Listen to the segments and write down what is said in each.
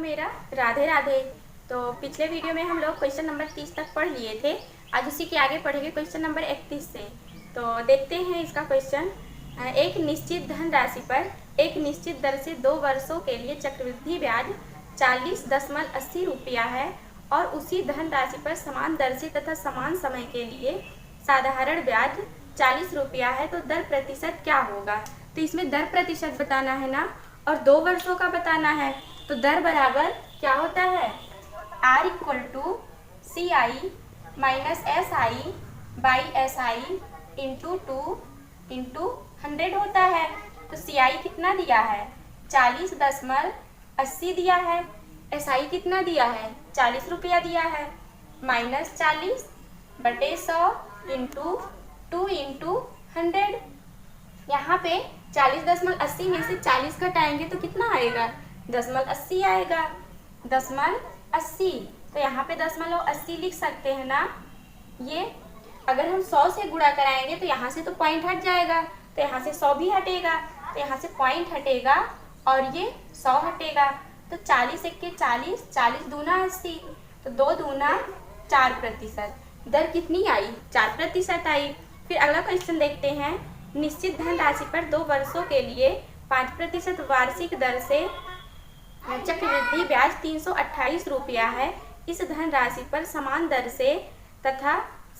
मेरा राधे राधे। तो पिछले वीडियो में हम लोग क्वेश्चन नंबर 30 तक पढ़ लिए थे। आज उसी के आगे पढ़ेंगे क्वेश्चन नंबर 31 से। तो देखते हैं इसका क्वेश्चन। एक निश्चित धन राशि पर एक निश्चित दर से 2 वर्षों के लिए चक्रवृद्धि ब्याज 40.80 रुपया है और उसी धन राशि पर समान दर से तथा समान समय के लिए साधारण ब्याज 40 रुपया है, तो दर प्रतिशत क्या होगा। तो इसमें दर प्रतिशत बताना है ना, और 2 वर्षों का बताना है। तो दर बराबर क्या होता है, R equal to C I minus S I by S I into 2 into 100 होता है। तो सी आई कितना दिया है, 40.80 दिया है। एस आई कितना दिया है, 40 रुपया दिया है। माइनस 40 बटे 100 इंटू 2 इंटू 100। यहाँ पे 40.80 में से 40 घटाएंगे तो कितना आएगा, 0.80 आएगा। 0.80, तो यहाँ पे 0.80 लिख सकते हैं ना। ये अगर हम 100 से गुणा कराएंगे तो यहाँ से तो पॉइंट हट जाएगा, तो यहाँ से 100 भी हटेगा, तो यहाँ से पॉइंट हटेगा और ये 100 हटेगा। तो 40 एक्के 40, 40 दूना 80, तो 2 दूना 4%। दर कितनी आई, 4% आई। फिर अगला क्वेश्चन देखते हैं। निश्चित धन राशि पर 2 वर्षों के लिए 5% वार्षिक दर से चक्रवृद्धि ब्याज 328 रुपया है। इस धन राशि पर समान दर से तथा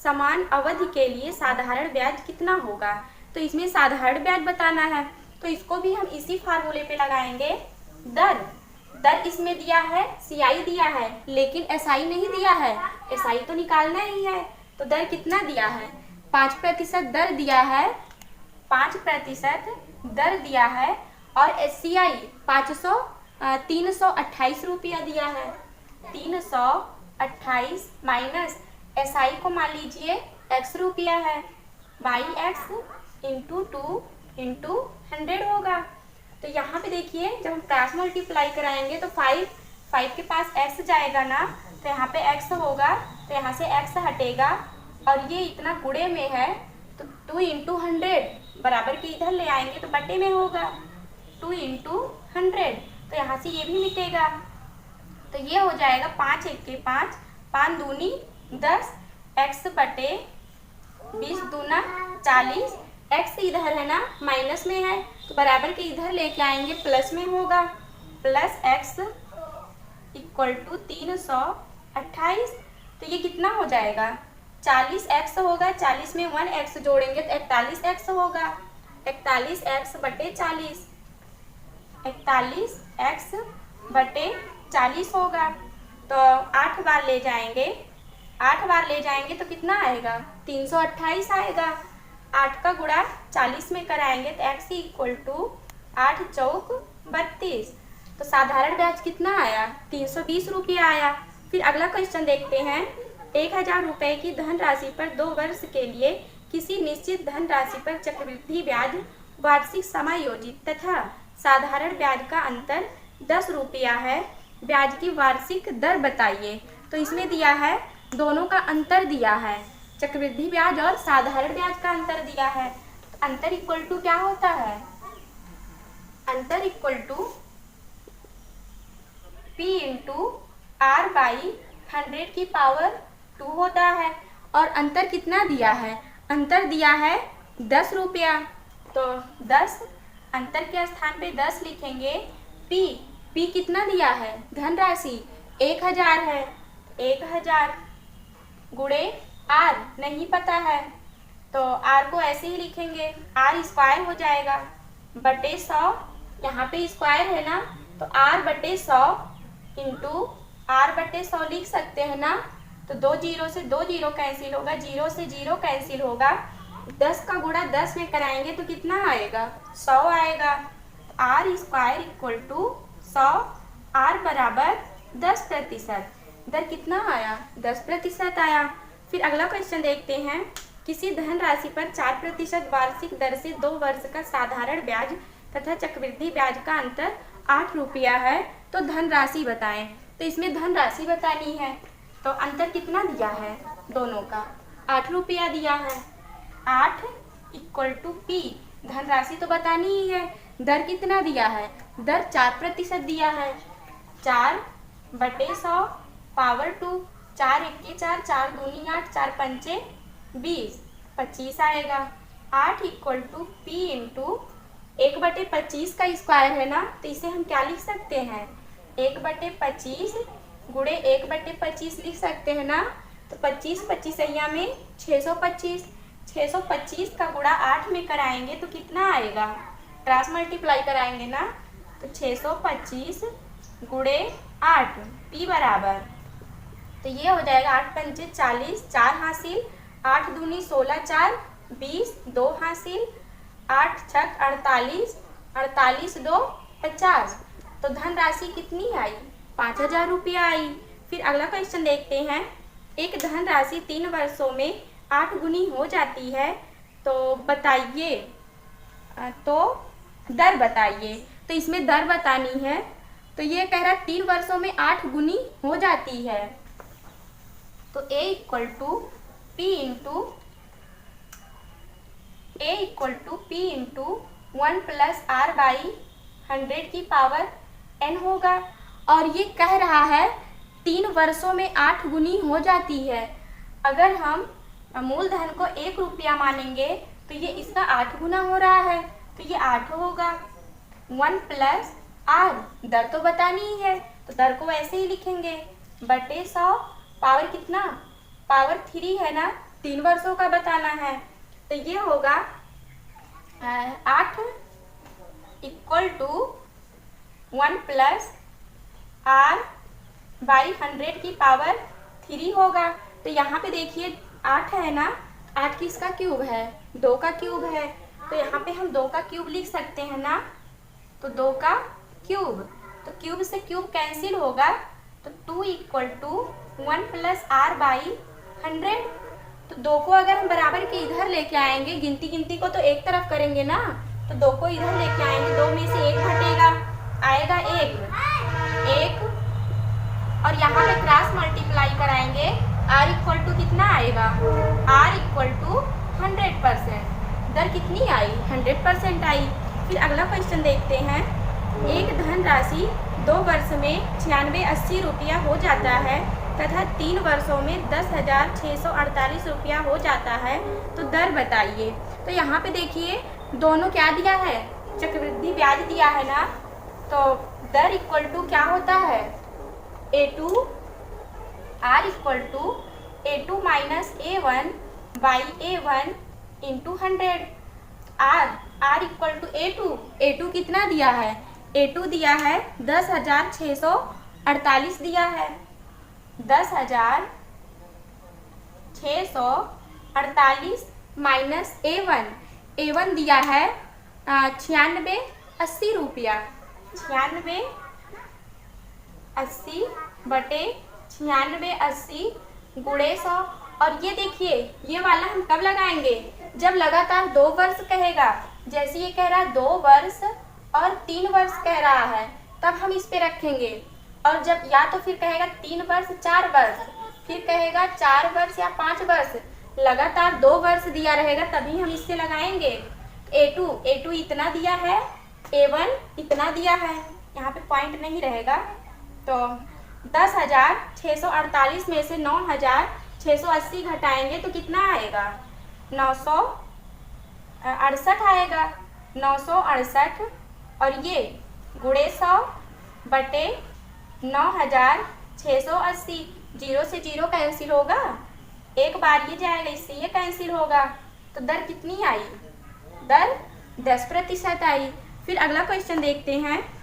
समान अवधि के लिए साधारण ब्याज कितना होगा। तो इसमें साधारण ब्याज बताना है, तो इसको भी हम इसी फार्मूले पे लगाएंगे। दर इसमें दिया है, सीआई दिया है, लेकिन एसआई नहीं दिया है। एसआई तो निकालना ही है। तो दर कितना दिया है, 5% दर दिया है, 5% दर दिया है। और एससीआई 328 रुपया दिया है। 328 माइनस एसआई को मान लीजिए x रुपया है, बाई x इंटू 2 इंटू 100 होगा। तो यहाँ पे देखिए, जब हम क्रॉस मल्टीप्लाई कराएंगे तो 5 के पास x जाएगा ना, तो यहाँ पे x होगा, तो यहाँ से x हटेगा और ये इतना गुणे में है, तो 2 इंटू 100 बराबर के इधर ले आएंगे तो बटे में होगा। 2 इंटू 100, तो यहाँ से ये भी मिटेगा, तो ये हो जाएगा 5 एक्के 5, 5 दूनी 10, x बटे 20 दूना 40। x इधर है ना, माइनस में है, तो बराबर के इधर लेके आएंगे, प्लस में होगा। Plus x equal to 328। तो ये कितना हो जाएगा, 40x होगा। 40 में 1x जोड़ेंगे तो 41x होगा। 41x बटे 40, 41x बटे 40 होगा। तो 8 बार ले जाएंगे, 8 बार ले जाएंगे तो कितना आएगा, 328 आएगा। 8 का गुणा 40 में कराएंगे तो x इक्वल टू 8 चौक 32। तो साधारण ब्याज कितना आया, 320 रुपया आया। फिर अगला क्वेश्चन देखते हैं। 1000 रुपये की धन राशि पर 2 वर्ष के लिए किसी निश्चित धन राशि पर चक्रवृद्धि ब्याज वार्षिक समायोजित तथा साधारण ब्याज का अंतर 10 रुपया है। ब्याज की वार्षिक दर बताइए। तो इसमें दिया है, दोनों का अंतर दिया है, चक्रवृद्धि ब्याज और साधारण ब्याज का अंतर दिया है। तो अंतर इक्वल टू क्या होता है, अंतर equal to P into R by 100 की पावर 2 होता है। और अंतर कितना दिया है, अंतर दिया है 10 रुपया। तो 10 अंतर के स्थान पे 10 लिखेंगे। P कितना दिया है, धनराशि 1000 है, 1000 गुणे R नहीं पता है, तो R को ऐसे ही लिखेंगे, R स्क्वायर हो जाएगा बटे 100। यहाँ पे स्क्वायर है ना, तो R बटे 100 इंटू R बटे 100 लिख सकते हैं ना। तो 2 जीरो से 2 जीरो कैंसिल होगा, 0 से 0 कैंसिल होगा। 10 का गुणा 10 में कराएंगे तो कितना आएगा, 100 आएगा। R square equal to 100, R बराबर 10%। दर कितना आया, 10% आया। फिर अगला क्वेश्चन देखते हैं। किसी धन राशि पर 4% वार्षिक दर से 2 वर्ष का साधारण ब्याज तथा चक्रवृद्धि ब्याज का अंतर 8 रुपया है, तो धन राशि बताएं। तो इसमें धन राशि बतानी है, तो अंतर कितना दिया है, दोनों का 8 रुपया दिया है। 8 इक्वल टू P, धन राशि तो बतानी ही है। दर कितना दिया है, दर 4% दिया है। 4 बटे 100 पावर 2, 4 1 4, 4 दूनी 8, 4 पंचे 20, 25 आएगा। 8 इक्वल टू पी इंटू 1/25 का स्क्वायर है ना, तो इसे हम क्या लिख सकते हैं, 1/25 गुणे 1/25 लिख सकते हैं ना। तो 25 25 में 625, 625 का गुणा 8 में कराएंगे तो कितना आएगा, क्रॉस मल्टीप्लाई कराएंगे ना, तो 625 गुणे 8 पी बराबर, तो ये हो जाएगा 8 पंचे 40, 4 हासिल, 8 दूनी 16, 4 20, 2 हासिल, 8 छक 48, 48 2 50। तो धनराशि कितनी आई, 5000 रुपया आई। फिर अगला क्वेश्चन देखते हैं। एक धनराशि 3 वर्षों में 8 गुनी हो जाती है, तो बताइए, तो दर बताइए। तो इसमें दर बतानी है, तो ये कह रहा है 3 वर्षों में 8 गुनी हो जाती है, तो A equal to P into 1 plus R by 100 की पावर n होगा। और ये कह रहा है 3 वर्षों में 8 गुनी हो जाती है। अगर हम मूलधन को 1 रुपया मानेंगे तो ये इसका 8 गुना हो रहा है, तो ये 8 होगा। 1 प्लस आर, दर तो बतानी ही है, तो दर को ऐसे ही लिखेंगे, बटे 100 पावर कितना, पावर 3 है ना, 3 वर्षों का बताना है, तो ये होगा 8 equal to 1 plus R by 100 की पावर 3 होगा। तो यहाँ पे देखिए 8 है ना, 8 किसका क्यूब है, 2 का क्यूब है, तो यहाँ पे हम 2 का क्यूब लिख सकते हैं ना, तो 2 का क्यूब, तो क्यूब से क्यूब कैंसिल होगा, तो 2 equal to 1 plus R by 100। तो 2 को अगर हम बराबर के इधर लेके आएंगे, गिनती को तो एक तरफ करेंगे ना, तो 2 को इधर लेके आएंगे, 2 में से 1 घटेगा, आएगा 1, और यहाँ पे क्रॉस मल्टीप्लाई कराएंगे, r इक्वल टू कितना आएगा, r इक्वल टू 100%। दर कितनी आई, 100% आई। फिर अगला क्वेश्चन देखते हैं। एक धनराशि 2 वर्ष में 9680 रुपया हो जाता है तथा 3 वर्षों में 10,648 रुपया हो जाता है, तो दर बताइए। तो यहाँ पे देखिए दोनों क्या दिया है, चक्रवृद्धि ब्याज दिया है ना, तो दर इक्वल टू क्या होता है, A2 R equal to A2 minus A1 by A1 into 100। R equal to A2 कितना दिया है, A2 दिया है 10,648 दिया है, 10,648 माइनस A1 दिया है 9680 रुपया, 9680 बटे 9680 गुणे 100। और ये देखिए ये वाला हम कब लगाएंगे, जब लगातार 2 वर्ष कहेगा, जैसे ये कह रहा है 2 वर्ष और 3 वर्ष कह रहा है, तब हम इस पे रखेंगे। और जब या तो फिर कहेगा 3 वर्ष 4 वर्ष, फिर कहेगा 4 वर्ष या 5 वर्ष, लगातार 2 वर्ष दिया रहेगा तभी हम इससे लगाएंगे। A2 इतना दिया है, A1 इतना दिया है, यहाँ पे पॉइंट नहीं रहेगा। तो 10,648 में से 9,680 घटाएंगे तो कितना आएगा, 968 आएगा, 968, और ये गुणे 100 बटे 9,680, 0 से 0 कैंसिल होगा, एक बार ये जाएगा, इससे ये कैंसिल होगा, तो दर कितनी आई, दर 10% आई। फिर अगला क्वेश्चन देखते हैं।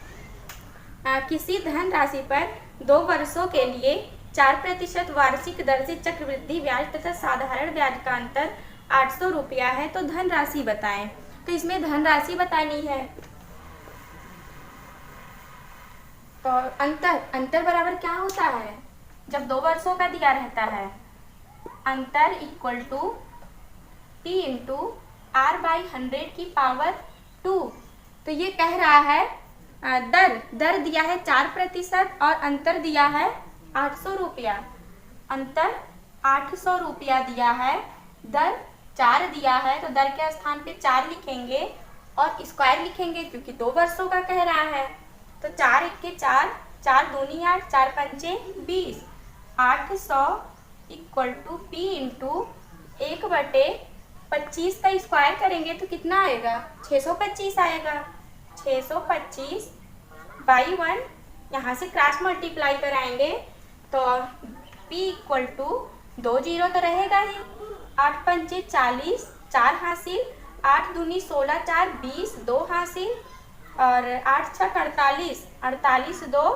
किसी धनराशि पर 2 वर्षों के लिए 4% वार्षिक दर से चक्रवृद्धि ब्याज तथा साधारण ब्याज का अंतर 800 रुपया है, तो धनराशि बताएं। तो इसमें धनराशि बतानी है, तो अंतर बराबर क्या होता है, जब 2 वर्षों का दिया रहता है, अंतर equal to P into R by 100 की पावर 2। तो ये कह रहा है दर दिया है 4% और अंतर दिया है 800 रुपया, अंतर 800 रुपया दिया है, दर 4 दिया है, तो दर के स्थान पे 4 लिखेंगे और स्क्वायर लिखेंगे क्योंकि 2 वर्षों का कह रहा है, तो 4 1 4, 4 दूनी 8, 4 पंचे 20। 800 इक्वल टू P इंटू 1/25 का स्क्वायर करेंगे तो कितना आएगा? 625 आएगा। 625 बाई 1, यहाँ से क्रॉस मल्टीप्लाई कराएंगे तो P इक्वल टू 2 जीरो तो रहेगा ही। 8 पंचे 40, 4 हासिल, 8 दूनी 16, 4 20, 2 हासिल, और 8 छक 48, 48 2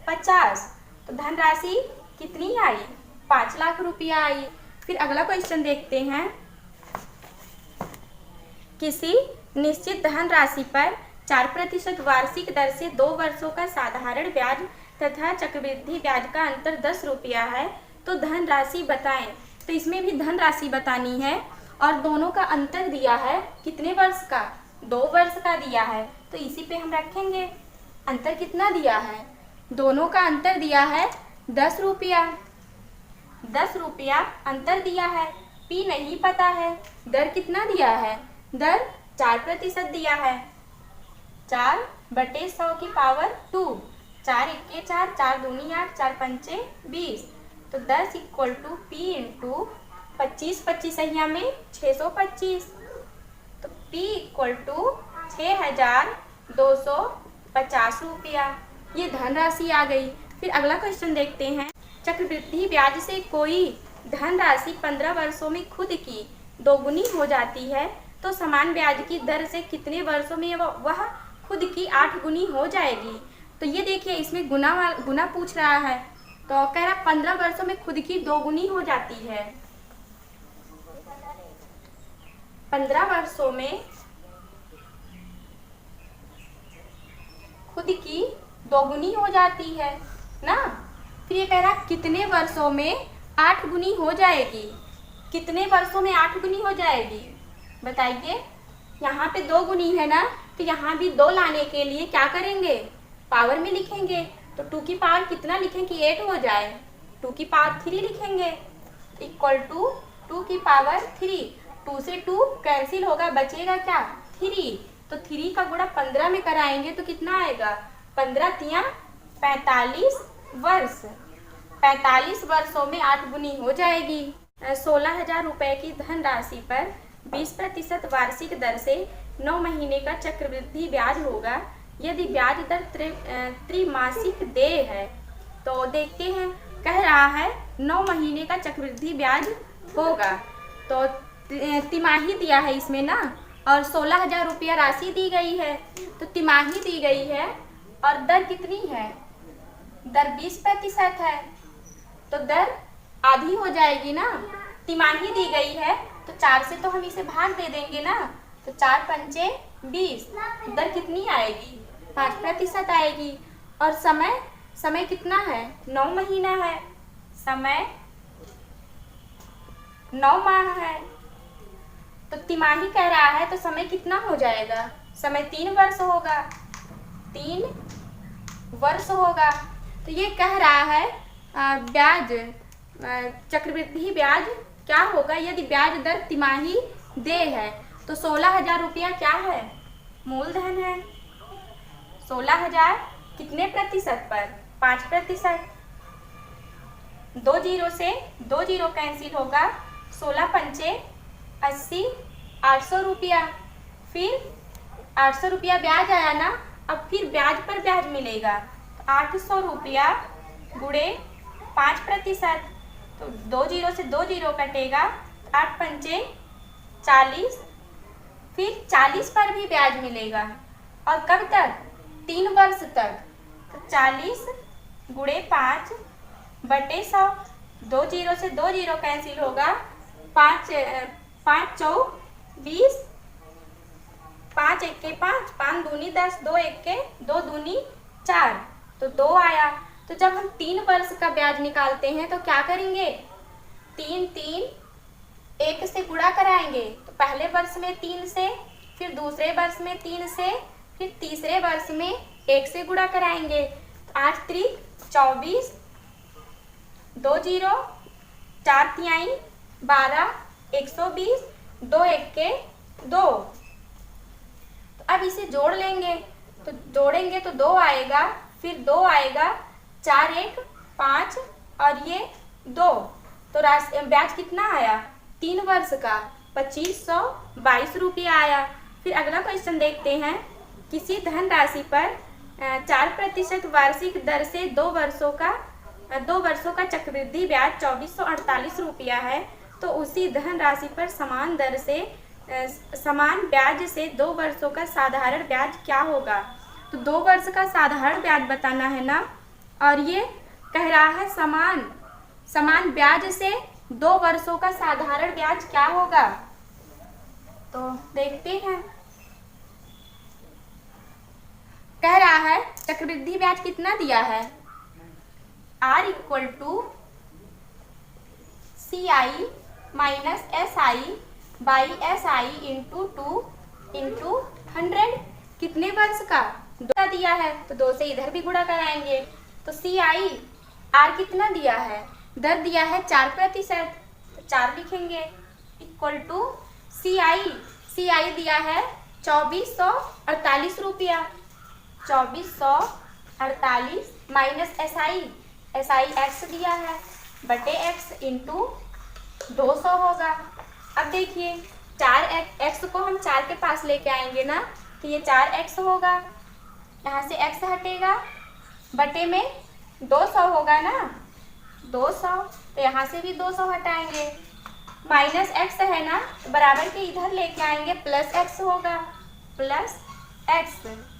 50। तो धनराशि कितनी आई? 5 लाख रुपया आई। फिर अगला क्वेश्चन देखते हैं। किसी निश्चित धनराशि पर 4% वार्षिक दर से 2 वर्षों का साधारण ब्याज तथा चक्रवृद्धि ब्याज का अंतर 10 रुपया है, तो धनराशि बताएं। तो इसमें भी धनराशि बतानी है और दोनों का अंतर दिया है कितने वर्ष का? 2 वर्ष का दिया है। तो इसी पे हम रखेंगे। अंतर कितना दिया है? दोनों का अंतर दिया है 10 रुपया। 10 रुपया अंतर दिया है। P नहीं पता है। दर कितना दिया है? दर 4% दिया है। 4/100 की पावर 2। 4 1 4, 4 दूनी 8, 4 पंचे 20। तो 10 इक्वल टू P इंटू 25 25 में 625। तो P इक्वल टू 6250 रुपया। ये धनराशि आ गई। फिर अगला क्वेश्चन देखते हैं। चक्रवृद्धि ब्याज से कोई धनराशि 15 वर्षों में खुद की दोगुनी हो जाती है, तो समान ब्याज की दर से कितने वर्षों में वह खुद की 8 गुनी हो जाएगी? तो ये देखिए, इसमें गुना पूछ रहा है। तो कह रहा 15 वर्षों में खुद की दोगुनी हो जाती है। 15 वर्षों में खुद की दोगुनी हो जाती है ना। फिर ये कह रहा कितने वर्षों में 8 गुनी हो जाएगी? कितने वर्षों में 8 गुनी हो जाएगी बताइए। यहाँ पे 2 गुनी है ना, तो यहाँ भी 2 लाने के लिए क्या करेंगे? पावर में लिखेंगे। तो 2 की पावर कितना लिखें कि 8 हो जाए? 2 की पावर 3 लिखेंगे इक्वल टू 2 की पावर 3। 2 से 2 कैंसिल होगा, बचेगा क्या? 3। तो 3 का गुणा 15 में कराएंगे तो कितना आएगा? 15 तिया 45 वर्ष। 45 वर्षों में 8 गुनी हो जाएगी। 16,000 रुपए की धनराशि पर 20% वार्षिक दर से 9 महीने का चक्रवृद्धि ब्याज होगा। यदि ब्याज दर त्रिमासिक देय है तो देखते हैं। कह रहा है 9 महीने का चक्रवृद्धि ब्याज होगा, तो तिमाही दिया है इसमें ना, और 16,000 रुपया राशि दी गई है। तो तिमाही दी गई है और दर कितनी है? दर 20% है, तो दर आधी हो जाएगी ना। तिमाही दी गई है तो 4 से तो हम इसे भाग दे देंगे ना। तो 4 पंचे 20। दर कितनी आएगी? 5% आएगी। और समय कितना है? 9 महीना है। समय 9 माह है। तो तिमाही कह रहा है तो समय कितना हो जाएगा? समय 3 वर्ष होगा। 3 वर्ष होगा। तो ये कह रहा है ब्याज चक्रवृद्धि ब्याज क्या होगा यदि ब्याज दर तिमाही देय है। तो 16,000 रुपया क्या है? मूलधन है। 16,000 कितने प्रतिशत पर? 5%। 2 जीरो से 2 जीरो कैंसिल होगा। 16 पंचे 80, 800 रुपया। फिर 800 रुपया ब्याज आया ना। अब फिर ब्याज पर ब्याज मिलेगा। 800 रुपया गुणे 5%। तो 2 जीरो से 2 जीरो कटेगा। 8 पंचे 40। फिर 40 पर भी ब्याज मिलेगा। और कब तक? 3 वर्ष तक। तो 40 गुणे 5/100। 2 जीरो से 2 जीरो कैंसिल होगा। 5 चौ 20, 5 1 के 5, 5 दूनी 10, 2 1 के 2 दूनी 4, तो 2 आया। तो जब हम 3 वर्ष का ब्याज निकालते हैं तो क्या करेंगे? 3 3 1 से गुणा कराएंगे। तो पहले वर्ष में 3 से, फिर दूसरे वर्ष में 3 से, फिर तीसरे वर्ष में 1 से गुणा कराएंगे। तो 8 3 24, 2 जीरो, 4 तिहाई 12, 120, 2 1 के 2। तो अब इसे जोड़ लेंगे। तो जोड़ेंगे तो 2 आएगा, फिर 2 आएगा, 4 1 5 और ये 2, तो ब्याज कितना आया 3 वर्ष का 2522 रुपया आया। फिर अगला क्वेश्चन देखते हैं, किसी धनराशि पर 4% वार्षिक दर से 2 वर्षों का चक्रवृद्धि ब्याज 2448 रुपया है, तो उसी धनराशि पर समान दर से समान ब्याज से 2 वर्षों का साधारण ब्याज क्या होगा। तो 2 वर्ष का साधारण ब्याज बताना है ना, और ये कह रहा है समान ब्याज से 2 वर्षों का साधारण ब्याज क्या होगा। तो देखते हैं, कह रहा है चक्रवृद्धि ब्याज कितना दिया है, R equal to CI minus SI by SI into 2 into 100, कितने वर्ष का 2 का दिया है, तो 2 से इधर भी गुणा कराएंगे। तो CI R कितना दिया है, दर दिया है 4%, तो 4 लिखेंगे इक्वल टू CI दिया है 2448 रुपया, 2448 माइनस SI X दिया है बटे X इंटू 200 होगा। अब देखिए 4x को हम 4 के पास लेके आएंगे ना, तो ये 4x होगा, यहाँ से x हटेगा, बटे में 200 होगा ना, 200, तो यहाँ से भी 200 हटाएंगे, माइनस x है ना, तो बराबर के इधर लेके आएंगे, प्लस x होगा, प्लस x,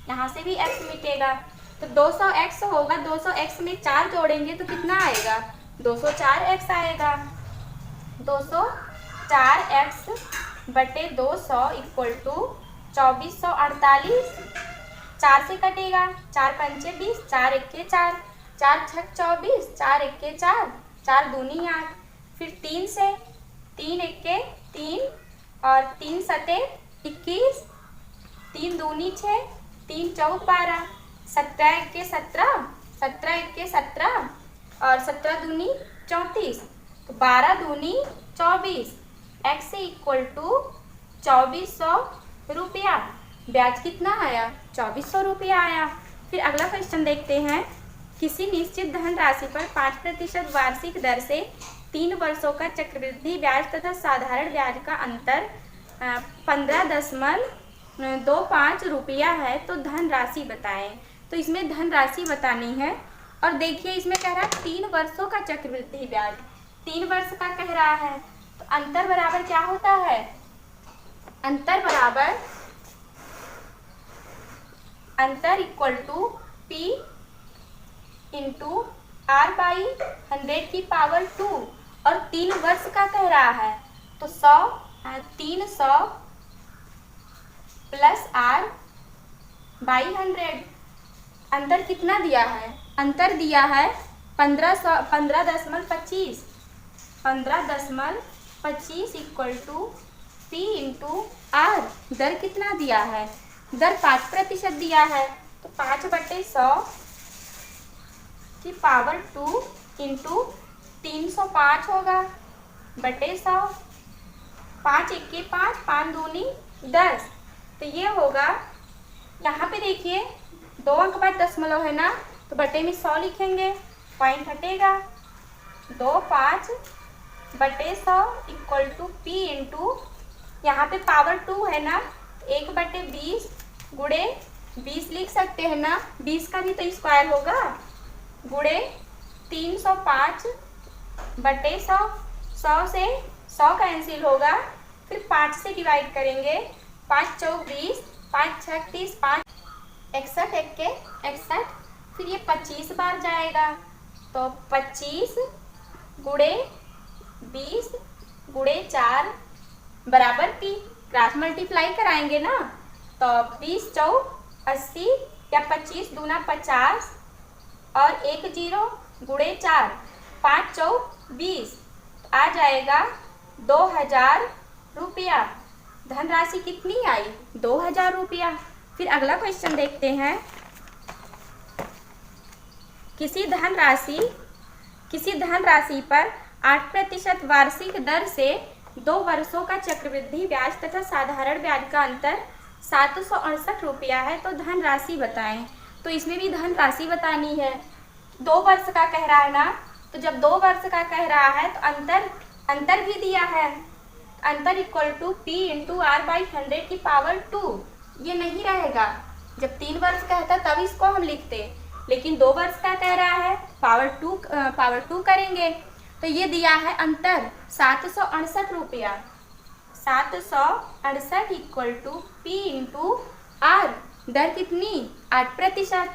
यहाँ से भी x मिटेगा, तो 200x होगा, 200x में 4 जोड़ेंगे तो कितना आएगा, 204x आएगा, 204x बटे 200 इक्वल टू 2448, 4 से कटेगा, 4 पंचे 20, 4 एक्के 4, 4 छक 24, 4 एक्के 4, 4 दूनी 8, फिर 3 से 3 एक्के 3 और 3 सते 21, 3 दूनी 6, 3 चौक 12, 17 एक्के 17, 17 एक्के 17 और 17 दूनी 34, तो 12 दूनी 24, x इक्वल टू 2400 रुपया, ब्याज कितना आया 2400 रुपया आया। फिर अगला क्वेश्चन देखते हैं, किसी निश्चित धनराशि पर 5% वार्षिक दर से 3 वर्षों का चक्रवृद्धि ब्याज तथा साधारण ब्याज का अंतर 15.25 रुपया है, तो धनराशि बताएं। तो इसमें धनराशि बतानी है, और देखिए इसमें कह रहा है 3 वर्षों का चक्रवृद्धि ब्याज, 3 वर्ष का कह रहा है, तो अंतर बराबर क्या होता है, अंतर equal to P into R by 100 की पावर 2, और 3 वर्ष का कह रहा है, तो 300 प्लस R बाई 100, अंतर कितना दिया है, अंतर दिया है 15.25 equal to P into R, दर कितना दिया है, दर 5% दिया है, तो 5/100 की पावर 2 इंटू 305 होगा बटे 100, 5 एक्के 5, 5 दूनी 10, तो ये होगा, यहाँ पे देखिए 2 अंक बाद दशमलव है ना, तो बटे में 100 लिखेंगे, पॉइंट हटेगा, 2 5 बटे 100 इक्वल टू P इंटू, यहाँ पे पावर 2 है ना, 1/20 गुणे 20 लिख सकते हैं ना, 20 का भी तो स्क्वायर होगा, गुणे 305 बटे 100, 100 से 100 कैंसिल होगा, फिर 5 से डिवाइड करेंगे, 5 चौक 20, 5 छक 30, 5 61 एक्के 61, फिर ये 25 बार जाएगा, तो 25 गुणे 20 गुणे 4 बराबर P, क्रॉस मल्टीप्लाई कराएंगे ना, तो 20 चौक 80 या 25 दूना 50 और 1 0 गुणे 4, 5 चौक 20, आ जाएगा 2000 रुपया, धनराशि कितनी आई 2000 रुपया। फिर अगला क्वेश्चन देखते हैं, किसी धनराशि पर 8% वार्षिक दर से 2 वर्षों का चक्रवृद्धि ब्याज तथा साधारण ब्याज का अंतर 768 रुपया है, तो धनराशि बताएं। तो इसमें भी धनराशि बतानी है, 2 वर्ष का कह रहा है ना, तो जब 2 वर्ष का कह रहा है तो अंतर भी दिया है। अंतर equal to P into R by 100 की पावर 2। ये नहीं रहेगा। जब 3 वर्ष कहता तब इसको हम लिखते, लेकिन 2 वर्ष का कह रहा है, पावर 2 करेंगे। तो ये दिया है अंतर 768 रुपया। 768 equal to P into R, दर कितनी 8%।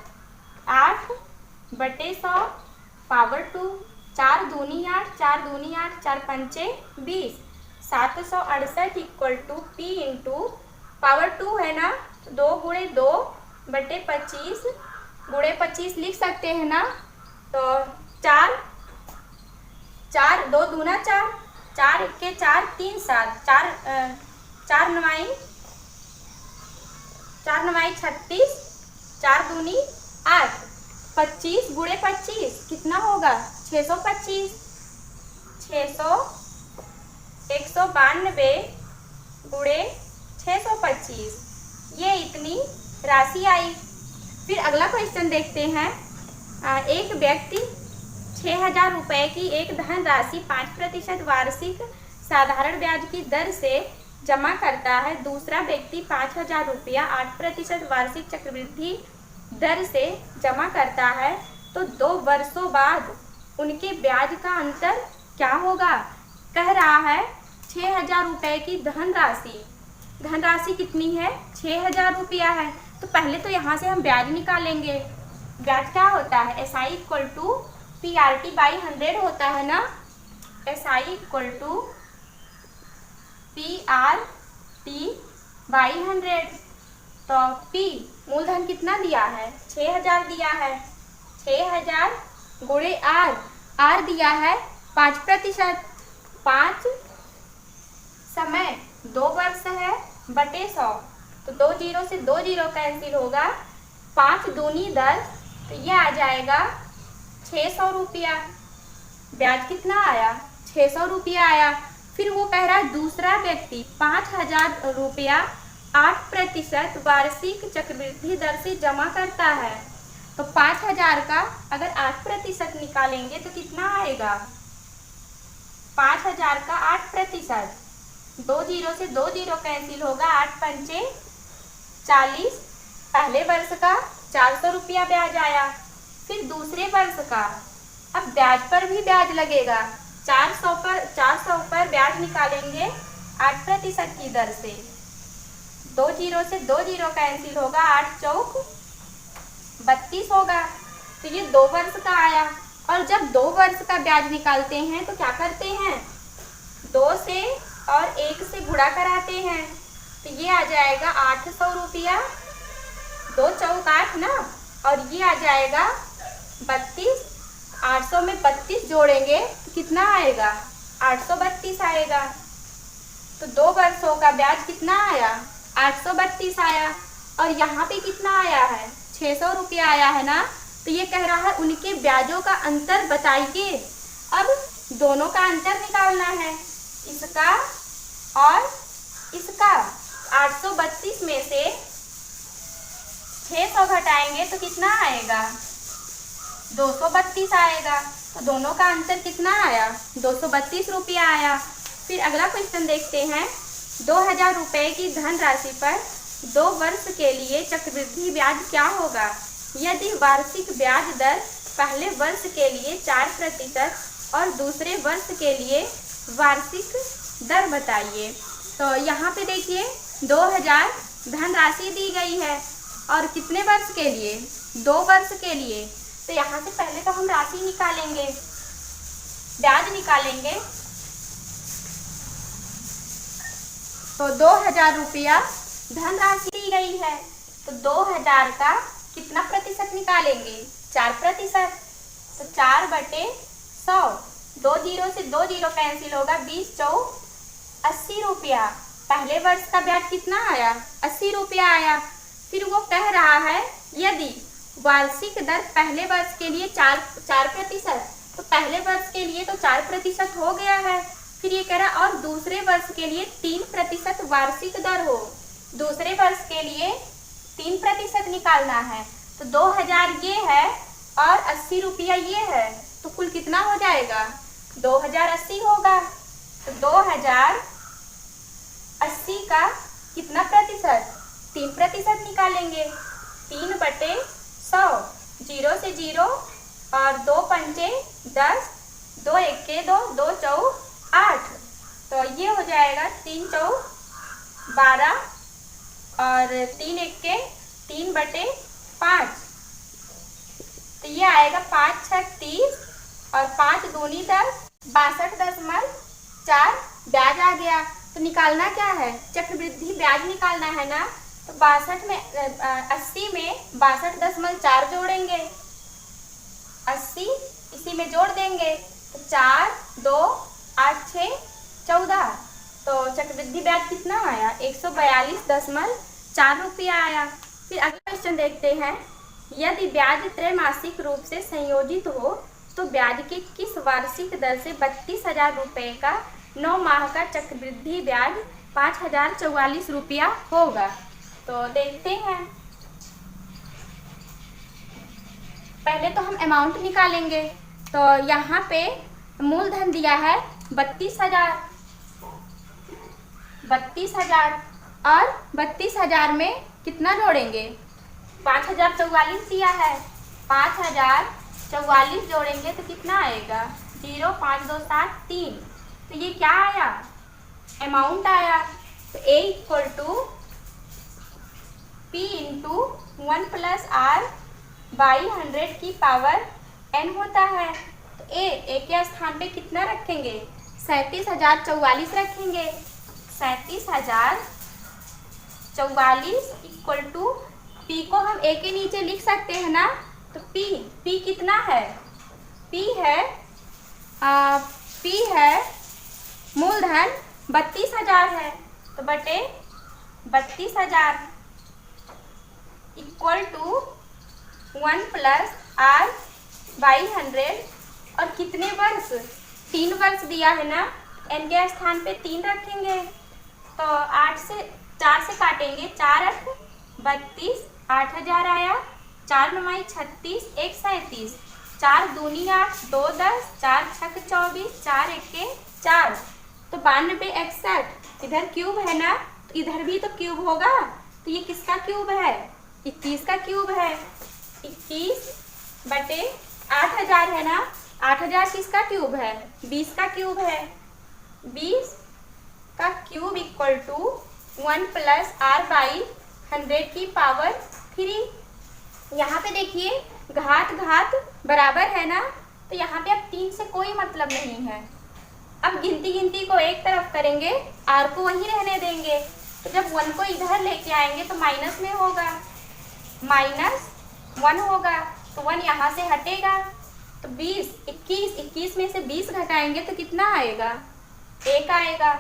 8/100 पावर 2, 4 दूनी 8, 4 दूनी 8, 4 पंचे 20। 768 equal to P into power 2 है ना, 2 गुणे 2/25 गुणे 25 लिख सकते हैं ना। तो 4 2 दूना 4, 4 1 4 3 7, 4 9 36, 4 दूनी 8, 25 गुणे 25 कितना होगा 625। 192 गुणे 625, ये इतनी राशि आई। फिर अगला क्वेश्चन देखते हैं। एक व्यक्ति 6000 रुपये की एक धन राशि 5% वार्षिक साधारण ब्याज की दर से जमा करता है। दूसरा व्यक्ति 5000 रुपया 8% वार्षिक चक्रवृद्धि दर से जमा करता है। तो 2 वर्षों बाद उनके ब्याज का अंतर क्या होगा? कह रहा है 6000 रुपये की धनराशि कितनी है? 6000 रुपया है। तो पहले तो यहाँ से हम ब्याज निकालेंगे। ब्याज क्या होता है? SI equal to PRT by 100 होता है ना। SI equal to PRT by 100। तो P मूलधन कितना दिया है? 6000 दिया है। 6000 गुणे R दिया है 5%। 5 समय 2 वर्ष है बटे 100। तो 2 जीरो से 2 जीरो कैंसिल होगा। 5 दूनी 10, तो ये आ जाएगा 600 रुपया। ब्याज कितना आया? 600 रुपया आया। फिर वो कह रहा है दूसरा व्यक्ति 5000 रुपया 8% वार्षिक चक्रवृद्धि दर से जमा करता है। तो 5000 का अगर 8% निकालेंगे तो कितना आएगा? 5000 का 8%, 2 जीरो से 2 जीरो कैंसिल होगा। 8 पंचे 40। पहले वर्ष का 400 रुपया ब्याज आया। फिर दूसरे वर्ष का, अब ब्याज पर भी ब्याज लगेगा। 400 पर ब्याज निकालेंगे 8% की दर से। 2 जीरो से 2 जीरो कैंसिल होगा। 8 चौक 32 होगा। तो ये 2 वर्ष का आया। और जब 2 वर्ष का ब्याज निकालते हैं तो क्या करते हैं? 2 से और 1 से गुणा कराते हैं। तो ये आ जाएगा 800 रुपया। 2 चौक 8 ना, और ये आ जाएगा 32। 800 में 32 जोड़ेंगे तो कितना आएगा? 832 आएगा। तो 2 वर्षों का ब्याज कितना आया? 832 आया। और यहाँ पे कितना आया है? 600 रुपया आया है ना। तो ये कह रहा है उनके ब्याजों का अंतर बताइए। अब दोनों का अंतर निकालना है, इसका और इसका। 832 में से 600 घटाएंगे तो कितना आएगा? 232 आएगा। तो दोनों का अंतर कितना आया? 232 रुपया आया। फिर अगला क्वेश्चन देखते हैं। 2000 रुपये की धनराशि पर 2 वर्ष के लिए चक्रवृद्धि ब्याज क्या होगा? यदि वार्षिक ब्याज दर पहले वर्ष के लिए 4% और दूसरे वर्ष के लिए वार्षिक दर बताइए। तो यहाँ पे देखिए 2000 धनराशि दी गई है और कितने वर्ष के लिए? 2 वर्ष के लिए। तो यहाँ से पहले तो हम राशि निकालेंगे, ब्याज निकालेंगे। तो 2000 रुपया धनराशि दी गई है। तो 2000 का कितना प्रतिशत निकालेंगे? 4%। तो 4/100। 2 जीरो से 2 जीरो कैंसिल होगा। 20 चौक 80 रुपया। पहले वर्ष का ब्याज कितना आया? 80 रुपया आया। फिर वो कह रहा है यदि वार्षिक दर पहले वर्ष के लिए 4%, तो पहले वर्ष के लिए तो 4% हो गया है। फिर ये कह रहा है और दूसरे वर्ष के लिए 3% वार्षिक दर हो। दूसरे वर्ष के लिए 3% निकालना है। तो 2000 ये है और 80 रुपया ये है, तो कुल कितना हो जाएगा? 2080 होगा। तो 2080 का कितना प्रतिशत? 3% निकालेंगे। 3/100, 0 से 0 और 2 पंचे 10, 2 एके 2, 2 चौ 8, तो ये हो जाएगा 3 चौ 12 और 3 एके 3/5, तो ये आएगा 5 6 30 और 5 दूनी 10, 62.4 ब्याज आ गया। तो निकालना क्या है? चक्रवृद्धि ब्याज निकालना है ना। तो 80 में 62.4 जोड़ेंगे, 80 इसी में जोड़ देंगे, तो 4 2 8 6 14, तो चक्रवृद्धि ब्याज कितना आया? 142.4 रुपया आया। फिर अगला क्वेश्चन देखते हैं। यदि ब्याज त्रैमासिक रूप से संयोजित हो तो ब्याज के किस वार्षिक दर से 32,000 रुपये का 9 माह का चक्रवृद्धि ब्याज 5,044 रुपया होगा? तो देखते हैं। पहले तो हम अमाउंट निकालेंगे। तो यहाँ पे मूलधन दिया है 32,000, और 32,000 में कितना जोड़ेंगे? 5,044 दिया है, 5,044 जोड़ेंगे तो कितना आएगा? 0 5 2 7 3, तो ये क्या आया? अमाउंट आया। तो A equal to P into 1 + R/100 की पावर n होता है। तो A के स्थान पे कितना रखेंगे? 37,044 रखेंगे। 37,044 इक्वल टू P को हम A के नीचे लिख सकते हैं ना। तो P कितना है? P है मूलधन 32,000 है, तो बटे 32,000 इक्वल टू 1 + R/100, और कितने वर्ष? 3 वर्ष दिया है ना। n के स्थान पे 3 रखेंगे, तो 4 से काटेंगे, 4 8 32, 8,000 आया, 4 9 36, 1 37, 4 दूनी 8, 2 10, 4 6 24, 4 एके 4, तो 92 61। इधर क्यूब है ना, तो इधर भी तो क्यूब होगा। तो ये किसका क्यूब है? 21 का क्यूब है। 21/8000 है ना। 8000 किसका क्यूब है? 20 का क्यूब है। 20 का क्यूब इक्वल टू 1 + R/100 की पावर 3। यहाँ पे देखिए घात बराबर है ना, तो यहाँ पे अब 3 से कोई मतलब नहीं है। अब गिनती को एक तरफ करेंगे, R को वहीं रहने देंगे। तो जब 1 को इधर लेके आएंगे तो माइनस में होगा, -1 होगा, तो 1 यहाँ से हटेगा। तो 20 21 में से 20 घटाएंगे तो कितना आएगा? 1 आएगा।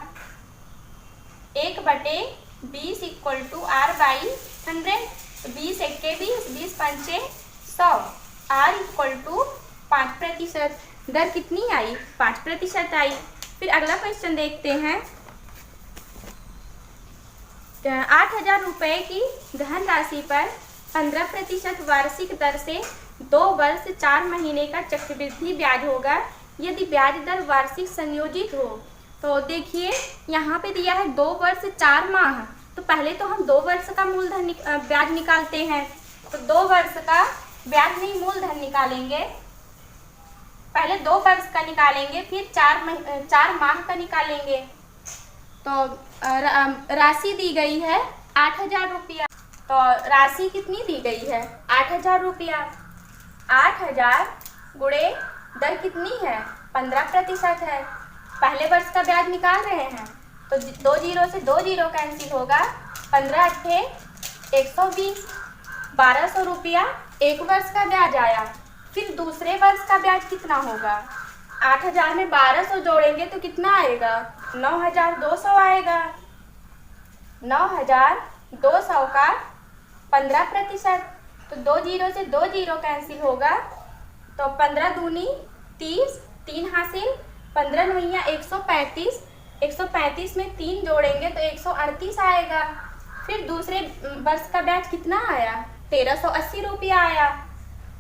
1/20 इक्वल टू R/100, तो 20 एके 20, 20 पंचे 100, R इक्वल टू 5%। दर कितनी आई? 5% आई। फिर अगला क्वेश्चन देखते हैं। 8,000 रुपये की धनराशि पर 15% वार्षिक दर से 2 वर्ष 4 महीने का चक्रवृद्धि ब्याज होगा यदि ब्याज दर वार्षिक संयोजित हो। तो देखिए यहाँ पे दिया है 2 वर्ष 4 माह, तो पहले तो हम 2 वर्ष का मूलधन ब्याज निकालते हैं। तो 2 वर्ष का ब्याज नहीं मूलधन निकालेंगे, पहले 2 वर्ष का निकालेंगे, फिर 4 माह का निकालेंगे। तो राशि दी गई है 8,000 रुपया। तो राशि कितनी दी गई है? 8,000 रुपया। 8,000 गुणे दर कितनी है? 15% है। पहले वर्ष का ब्याज निकाल रहे हैं, तो 2 जीरो से 2 जीरो कैंसिल होगा। 15 8 120, 1200 रुपया 1 वर्ष का ब्याज आया। फिर दूसरे वर्ष का ब्याज कितना होगा? 8,000 में 1200 जोड़ेंगे तो कितना आएगा? 9,200 आएगा। 9,200 का 15%, तो 2 जीरो से 2 जीरो कैंसिल होगा, तो 15 दूनी 30, 3 हासिल, 15 नौया 135, 135 में 3 जोड़ेंगे तो 138 आएगा। फिर दूसरे वर्ष का ब्याज कितना आया? 1,380 रुपया आया।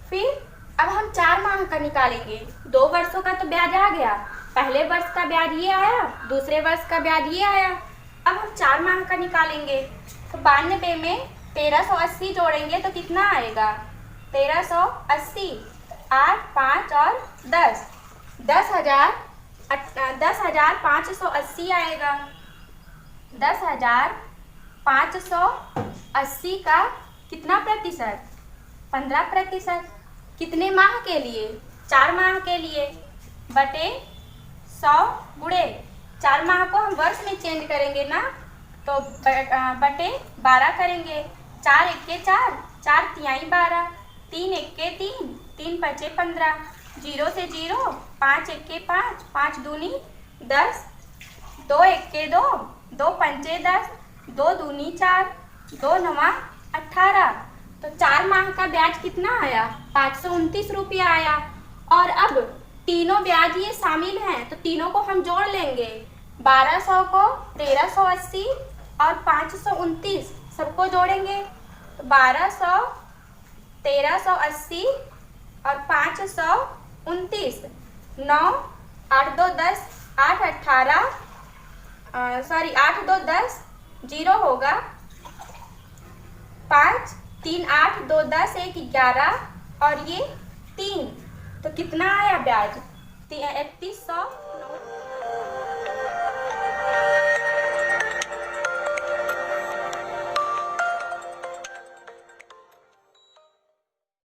फिर अब हम 4 माह का निकालेंगे। 2 वर्षों का तो ब्याज आ गया, पहले वर्ष का ब्याज ये आया, दूसरे वर्ष का ब्याज ये आया। अब हम 4 माह का निकालेंगे तो 92 में 1380 जोड़ेंगे तो कितना आएगा? 1380, 8, 5 और 10, 10,580 आएगा। 10,580 का कितना प्रतिशत? 15%। कितने माह के लिए? 4 माह के लिए, बटे 100 गुणे 4 माह को हम वर्ष में चेंज करेंगे ना, तो बटे 12 करेंगे। 4 एक्के 4, 4 तिहाई 12, 3 एक्के 3, 3 पचे 15, 0 से 0, 5 एक्के 5, 5 दूनी 10, 2 एक्के 2, 2 पंचे 10, 2 दूनी 4, 2 नवा 18। तो 4 माह का ब्याज कितना आया? 529 रुपया आया। और अब तीनों ब्याज ये शामिल हैं तो तीनों को हम जोड़ लेंगे। 1200 को 1380 और 529 सबको जोड़ेंगे तो 1200, 1380 और 529, 9, 8 2 10, 8 18, 8 2 10, 0 होगा, 5 3 8 2 10 1 11 और ये 3, तो कितना आया ब्याज? 3100।